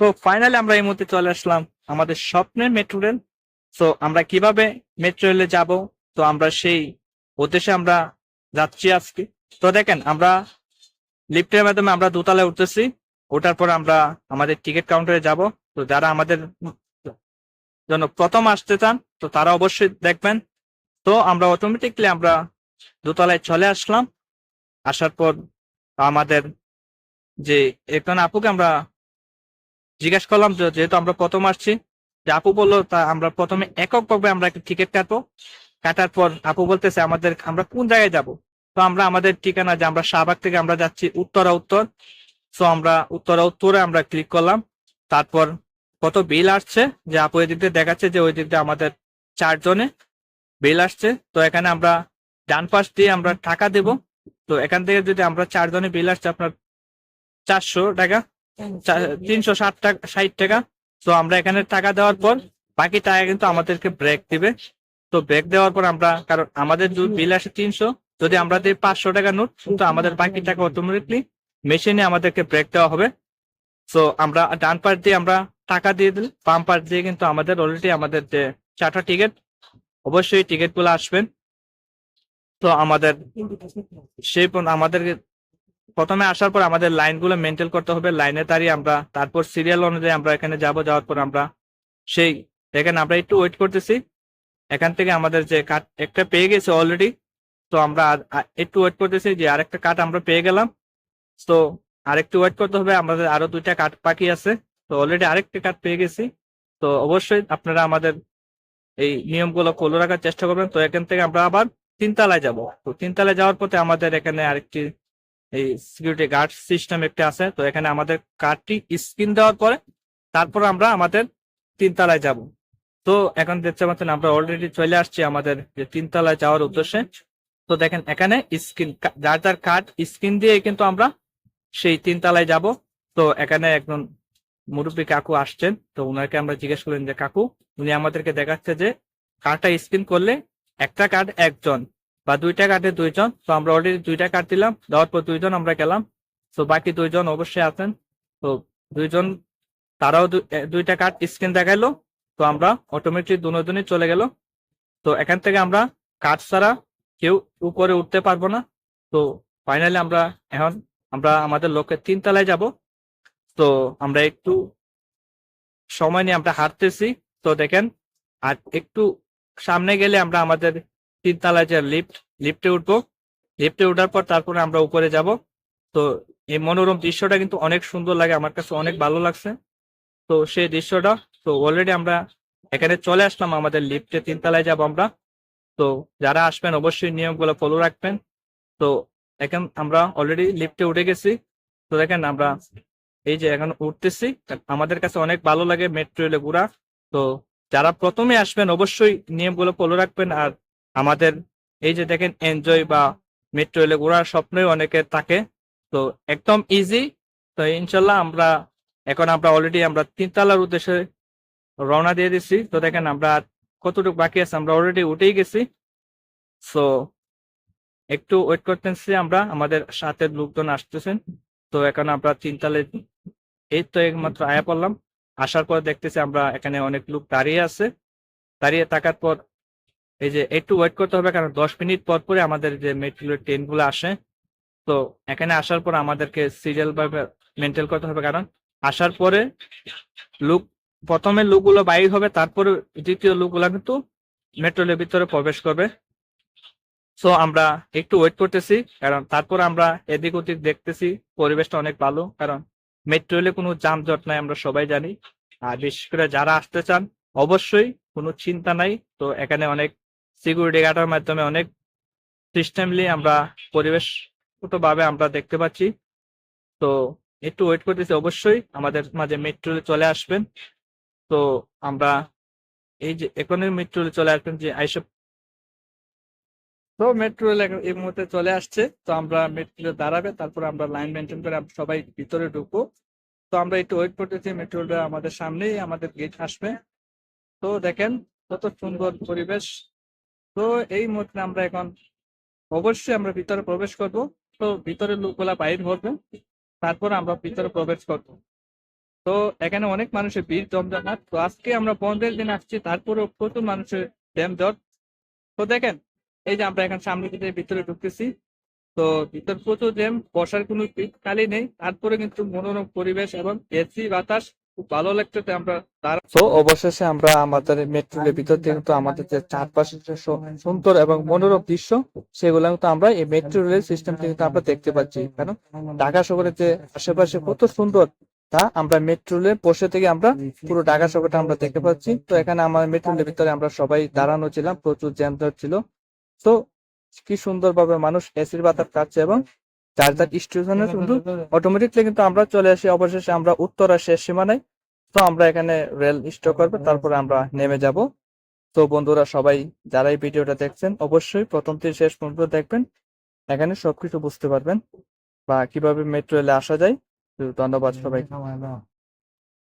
তো ফাইনালি আমরা এই মুহূর্তে চলে আসলাম আমাদের স্বপ্নের মেট্রো রেল। তো আমরা কিভাবে মেট্রো রেলে যাব, তো আমরা সেই উদ্দেশ্যে আমরা যাচ্ছি আজকে। তো দেখেন, আমরা লিফটের মাধ্যমে আমরা দোতলায় উঠতেছি। ওঠার পর আমরা আমাদের টিকিট কাউন্টারে যাব। তো যারা আমাদের জন্য প্রথম আসতে চান, তো তারা অবশ্যই দেখবেন। তো আমরা অটোমেটিকলি আমরা দোতলায় চলে আসলাম। আসার পর আমাদের যে একজন আপুকে আমরা জিজ্ঞেস করলাম, যেহেতু আমরা প্রথম আসছি, যে আপু বললো তা আমরা প্রথমে এককভাবে আমরা একটা টিকিট কাটবো। কাটার পর আপু বলতেছে আমরা কোন জায়গায় যাব। তো আমরা আমাদের ঠিকানা, যে আমরা শাহবাগ থেকে আমরা যাচ্ছি উত্তরা উত্তর। তো আমরা উত্তরা উত্তরে আমরা ক্লিক করলাম। তারপর কত বিল আসছে, যে আপু এদিক দিয়ে দেখাচ্ছে যে ওই দিক দিয়ে আমাদের 4 জনে বিল আসছে। তো এখানে আমরা ডান পাশ দিয়ে আমরা টাকা দেব। তো এখান থেকে যদি আমরা 4 জনে বিল আসছে আপনার 400 টাকা, 360 টাকা, 60 টাকা। তো আমরা এখানে টাকা দেওয়ার পর বাকি টাকা কিন্তু আমাদেরকে ব্রেক দিবে। তো ব্রেক দেওয়ার পর আমরা, কারণ আমাদের যদি বিল আসে 300, যদি আমরা দিই 500 টাকা নোট, তো আমাদের বাকি টাকা অটোমেটিকলি মেশিনে আমাদেরকে ব্রেক দেওয়া হবে। তো আমরা ডান পাশ দিয়ে আমরা টাকা দিয়ে দিল, বাম পাশ দিয়ে কিন্তু আমাদের অলরেডি আমাদের যে 4টা টিকিট, অবশ্যই টিকিট গুলো আসবেন। তো আমাদের আমাদের প্রথমে আসার পর আমাদের লাইনগুলো মেনটেন করতে হবে। লাইনে দাঁড়িয়ে আমরা তারপর সিরিয়াল অনুযায়ী আমরা এখানে যাওয়ার পর আমরা সেই এখানে আমরা একটু ওয়েট করতেছি। এখান থেকে আমাদের যে কার্ড একটা পেয়ে গেছে অলরেডি। তো আমরা একটু ওয়েট করতেছি, যে আরেকটা কার্ড আমরা পেয়ে গেলাম। তো আরেকটু ওয়েট করতে হবে, আমাদের আরো 2টা কার্ড বাকি আছে। তো অলরেডি আরেকটা কার্ড পেয়ে গেছি। তো অবশ্যই আপনারা আমাদের এই নিয়মগুলো ফলো রাখার চেষ্টা করবেন। তো এখান থেকে আমরা আবার 3 তলায় যাব। তো 3 তলায় যাওয়ার পথে আমাদের এখানে আরেকটি এই সিকিউরিটি গার্ড সিস্টেম একটা আছে। তো এখানে আমাদের কার্ডটি স্ক্রিন দেওয়ার পরে তারপর আমরা আমাদের 3 তলায় যাব। তো এখন দেখতে পাচ্ছেন আমরা অলরেডি চলে আসছি আমাদের যে 3 তলায় যাওয়ার উদ্দেশ্যে। তো দেখেন এখানে স্ক্রিন, যার যার কার্ড স্ক্রিন দিয়ে কিন্তু আমরা সেই 3 তলায় যাব। তো এখানে একজন মুরব্বী কাকু আসছেন। তো উনাকে আমরা জিজ্ঞেস করলেন যে কাকু, উনি আমাদেরকে দেখাচ্ছে যে কার্ডটা স্ক্রিন করলে একটা কার্ড একজন, বা 2টা কার্ডে 2জন। তো আমরা অলরেডি 2টা কার্ড দিলাম, দেওয়ার পর 2জন আমরা গেলাম। তো বাকি 2জন অবশ্যই আছেন। তো 2জন, তারাও 2টা কার্ড স্ক্রিন দেখাইলো। তো আমরা অটোমেটিক দুজনই চলে গেল। তো এখান থেকে আমরা কার্ড ছাড়া কেউ উপরে উঠতে পারবো না। তো ফাইনালি আমরা এখন আমাদের লক্ষ্যে 3 তলায় যাব। তো আমরা একটু সময় নিয়ে আমরা হাঁটতেছি। তো দেখেন, আর একটু সামনে গেলে আমরা আমাদের 3 তলায় যে লিফটে উঠবো। লিফটে উঠার পর তারপরে আমরা উপরে যাব। তো এই মনোরম দৃশ্যটা কিন্তু অনেক সুন্দর লাগে, আমার কাছে অনেক ভালো লাগছে। তো সেই দৃশ্যটা, তো অলরেডি আমরা এখানে চলে আসলাম, আমাদের লিফটে 3 তলায় যাব আমরা। তো যারা আসবেন অবশ্যই নিয়মগুলো ফলো রাখবেন। তো এখন আমরা অলরেডি লিফটে উঠে গেছি। তো দেখেন আমরা এই যে এখন উঠতেছি। আমাদের কাছে অনেক ভালো লাগে মেট্রো রেলে ঘোরা। তো যারা প্রথমে আসবেন অবশ্যই নিয়মগুলো ফলো রাখবেন। আর আমাদের এই যে দেখেন এনজয় বা মেট্রো রেলে ঘোরার স্বপ্নই অনেকের থাকে। তো একদম ইজি। তো ইনশাল্লাহ আমরা অলরেডি আমরা 3 তলার উদ্দেশ্যে রওনা দিয়ে দিচ্ছি। তো দেখেন আমরা কতটুকু বাকি আছে, আমরা অলরেডি উঠেই গেছি। সো একটু ওয়েট করতেছি, আমরা আমাদের সাথে লোকজন আসতেছেন। তো এখন আমরা 3 তলায়, এই তো একমাত্র আয়া পড়লাম। আসার পর দেখতেছি আমরা এখানে অনেক লোক দাঁড়িয়ে আছে। দাঁড়িয়ে থাকার পর এই যে একটু ওয়েট করতে হবে, কারণ 10 মিনিট পর পরে আমাদের যে মেট্রো ট্রেন গুলো আসে। তো এখানে আসার পর আমাদেরকে সিরিয়াল ভাবে মেনটেন করতে হবে, কারণ আসার পরে লোক, প্রথমে লোকগুলো বাইর হবে, তারপরে দ্বিতীয় লোকগুলো কিন্তু মেট্রো রেলের ভিতরে প্রবেশ করবে। সো আমরা একটু ওয়েট করতেছি, কারণ তারপর আমরা এদিক ওদিক দেখতেছি। পরিবেশটা অনেক ভালো, কারণ মেট্রো রেলে কোনো যানজট নাই, আমরা সবাই জানি। আর বিশেষ করে যারা আসতে চান অবশ্যই কোনো চিন্তা নাই। তো এখানে অনেক সিকিউরিটি গার্ডের মাধ্যমে অনেক সিস্টেমলি আমরা পরিবেশ ভাবে আমরা দেখতে পাচ্ছি। তো একটু ওয়েট করতেছি, অবশ্যই আমাদের মাঝে মেট্রো রেলে চলে আসবেন। তো আমরা এই যে এখনই মেট্রো রেলে চলে আসবেন, যে আইসব। তো মেট্রো রেল এই মুহূর্তে চলে আসছে। তো আমরা মেট্রো রেলে দাঁড়াবে, তারপর আমরা লাইন মেনটেন করে আমরা সবাই ভিতরে ঢুকবো। তো আমরা একটু ওয়েট করতেছি, মেট্রো রেলটা আমাদের সামনেই আমাদের গেট আসবে। তো দেখেন কত সুন্দর পরিবেশ। তো এই মুহূর্তে আমরা এখন অবশ্যই আমরা ভিতরে প্রবেশ করব। তো ভিতরে লোকগুলা বাইর হবে, তারপর আমরা ভিতরে প্রবেশ করব। তো এখানে অনেক মানুষের ভিড় জমজমাট। তো আজকে আমরা বন্ধের দিন আসছি, তারপরেও প্রচুর মানুষের জ্যাম জট। তো দেখেন, এই যে আমরা এখন সামনে দিকে ভিতরে ঢুকতেছি। তো ভিতর প্রচুর জ্যাম, বসার কোনো সিট খালি নেই, তারপরে কিন্তু মনোরম পরিবেশ এবং এসি বাতাস খুব ভালো লাগতেছে। আমরা তো অবশেষে আমরা আমাদের মেট্রো রেলের ভিতর দিয়ে কিন্তু আমাদের যে চারপাশের যে সুন্দর এবং মনোরম দৃশ্য, সেগুলো কিন্তু আমরা এই মেট্রো রেল সিস্টেম থেকে কিন্তু আমরা দেখতে পাচ্ছি। কারণ ঢাকা শহরের যে আশেপাশে কত সুন্দর, তা আমরা মেট্রো রেলে বসে থেকে আমরা পুরো ঢাকা শহরটা আমরা দেখতে পাচ্ছি। তো এখানে আমার মেট্রো রেলের ভিতরে আমরা সবাই দাঁড়ানো ছিলাম, প্রচুর জ্যাম ছিল। তো কি সুন্দরভাবে মানুষ এসির বাতাস খাচ্ছে এবং যার যার স্টেশনে কিন্তু অটোমেটিকলি কিন্তু আমরা চলে আসি। অবশেষে আমরা উত্তরা শেষ সীমানায়। তো আমরা এখানে রেল স্টপ করবো, তারপরে আমরা নেমে যাব। তো বন্ধুরা সবাই যারা এই ভিডিওটা দেখছেন, অবশ্যই প্রথম থেকে শেষ পর্যন্ত দেখবেন, এখানে সবকিছু বুঝতে পারবেন বা কিভাবে মেট্রো রেলে আসা যায়। তো ধন্যবাদ সবাই।